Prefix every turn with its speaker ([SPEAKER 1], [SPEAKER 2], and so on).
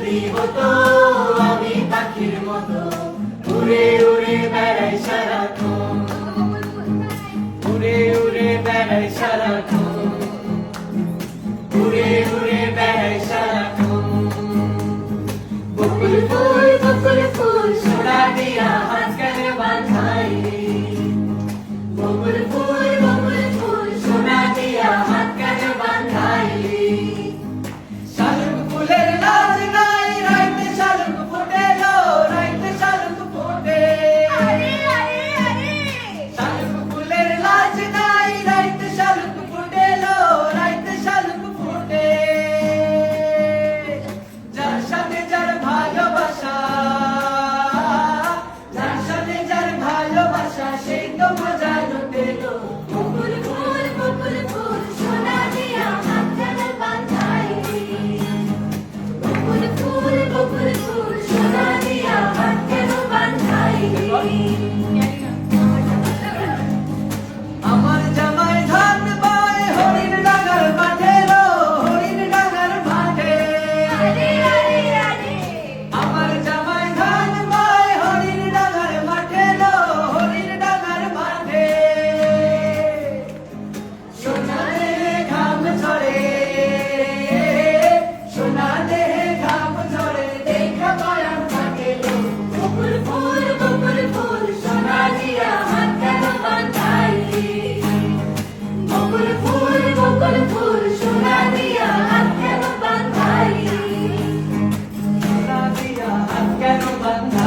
[SPEAKER 1] যদি হতো আমি পাখির মতো উড়ে উড়ে বেড়াই সারাক্ষণ, উড়ে উড়ে বেড়াই সারাক্ষণ, উড়ে উড়ে বেড়াই সারাক্ষণ। বকুল ফুল সোনা দিয়া হাত কানে বাঁধাই, বকুল ফুল সোনা দিয়া হাত কানে বাঁধাই। শালুক ফুলের লাজ নাই রাইতে শালুক ফোটে লো, রাইতে শালুক ফোটে। শালুক ফুলের লাজ নাই রাইতে শালুক ফোটে লো, রাইতে শালুক ফোটে। যার সাথে যার ভালোবাসা, যার সাথে যার ভালোবাসা সেই তো মজা লুটে লো।
[SPEAKER 2] বকুল ফুল সোনা দিয়া হাত কানে বাঁধাই, বকুল ফুল সোনা দিয়া হাত কানে বাঁধাই।
[SPEAKER 1] আমার জামাই ধান বয় হরিণ ডাঙ্গার মাঠে লো, হরিণ ডাঙ্গার মাঠে। আমার জামাই ধান বয় হরিণ ডাঙ্গার মাঠে লো, হরিণ ডাঙ্গার মাঠে। সোনা দেহে ঘাম ঝরে, সোনা দেহে ঘাম ঝরে, দেখা পরাণ থাকে লো।
[SPEAKER 2] বকুল ফুল সোনা দিয়া হাত কানে বাঁধাই, বকুল ফুল সোনা দিয়া হাত কানে বাঁধাই।
[SPEAKER 1] সোনা দিয়া হাত কেন বাঁধা